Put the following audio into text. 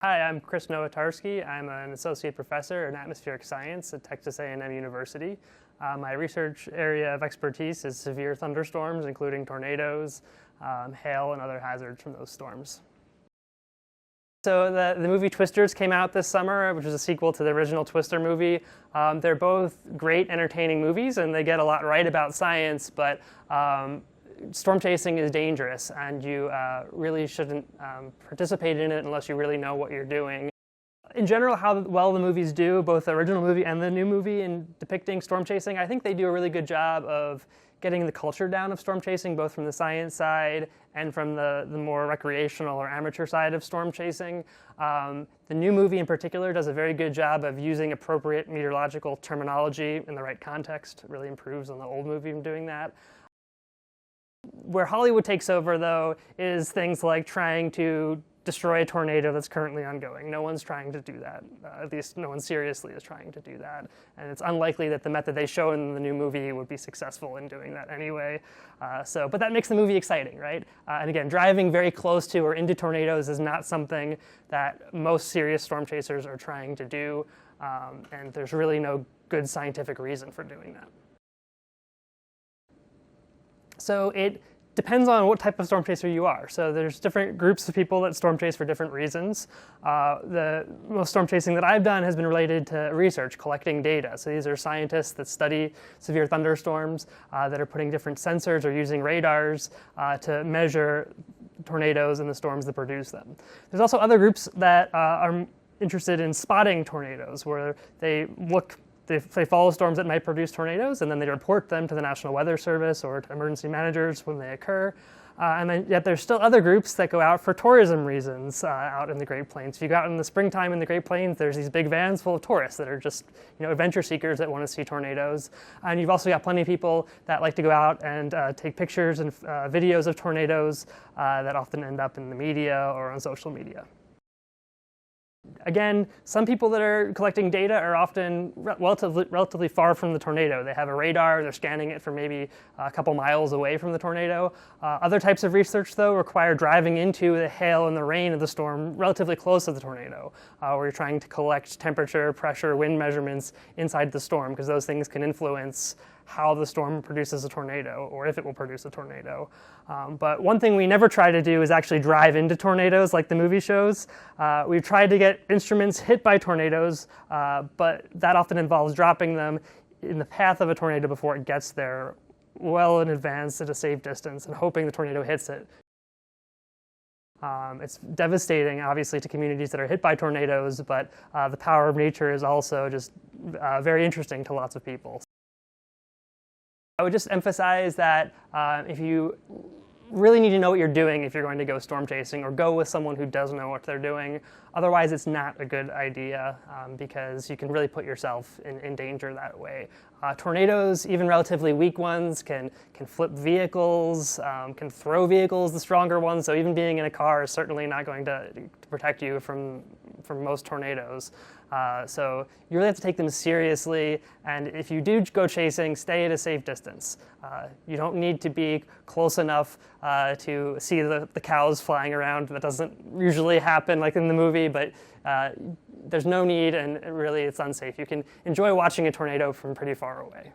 Hi, I'm Chris Nowotarski. I'm an associate professor in atmospheric science at Texas A&M University. My research area of expertise is severe thunderstorms, including tornadoes, hail, and other hazards from those storms. So the movie Twisters came out this summer, which is a sequel to the original Twister movie. They're both great, entertaining movies, and they get a lot right about science, but storm chasing is dangerous, and you really shouldn't participate in it unless you really know what you're doing. In general, how well the movies do, both the original movie and the new movie, in depicting storm chasing, I think they do a really good job of getting the culture down of storm chasing, both from the science side and from the more recreational or amateur side of storm chasing. The new movie in particular does a very good job of using appropriate meteorological terminology in the right context. It really improves on the old movie in doing that. Where Hollywood takes over, though, is things like trying to destroy a tornado that's currently ongoing. No one's trying to do that. At least no one seriously is trying to do that. And it's unlikely that the method they show in the new movie would be successful in doing that anyway. But that makes the movie exciting, right? And again, driving very close to or into tornadoes is not something that most serious storm chasers are trying to do. And there's really no good scientific reason for doing that. So it depends on what type of storm chaser you are. So there's different groups of people that storm chase for different reasons. The most storm chasing that I've done has been related to research, collecting data. So these are scientists that study severe thunderstorms that are putting different sensors or using radars to measure tornadoes and the storms that produce them. There's also other groups that are interested in spotting tornadoes, where they follow storms that might produce tornadoes, and then they report them to the National Weather Service or to emergency managers when they occur. And then yet there's still other groups that go out for tourism reasons out in the Great Plains. If you go out in the springtime in the Great Plains, there's these big vans full of tourists that are just adventure seekers that want to see tornadoes. And you've also got plenty of people that like to go out and take pictures and videos of tornadoes that often end up in the media or on social media. Again, some people that are collecting data are often relatively far from the tornado. They have a radar, they're scanning it from maybe a couple miles away from the tornado. Other types of research, though, require driving into the hail and the rain of the storm relatively close to the tornado, where you're trying to collect temperature, pressure, wind measurements inside the storm, because those things can influence how the storm produces a tornado, or if it will produce a tornado. But one thing we never try to do is actually drive into tornadoes like the movie shows. We've tried to get instruments hit by tornadoes, but that often involves dropping them in the path of a tornado before it gets there, well in advance at a safe distance, and hoping the tornado hits it. It's devastating, obviously, to communities that are hit by tornadoes, but the power of nature is also just very interesting to lots of people. I would just emphasize that if you really need to know what you're doing if you're going to go storm chasing, or go with someone who does know what they're doing. Otherwise, it's not a good idea because you can really put yourself in danger that way. Tornadoes, even relatively weak ones, can flip vehicles, can throw vehicles, the stronger ones. So even being in a car is certainly not going to protect you from most tornadoes. So you really have to take them seriously, and if you do go chasing, stay at a safe distance. You don't need to be close enough to see the cows flying around. That doesn't usually happen like in the movie, but there's no need, and really it's unsafe. You can enjoy watching a tornado from pretty far away.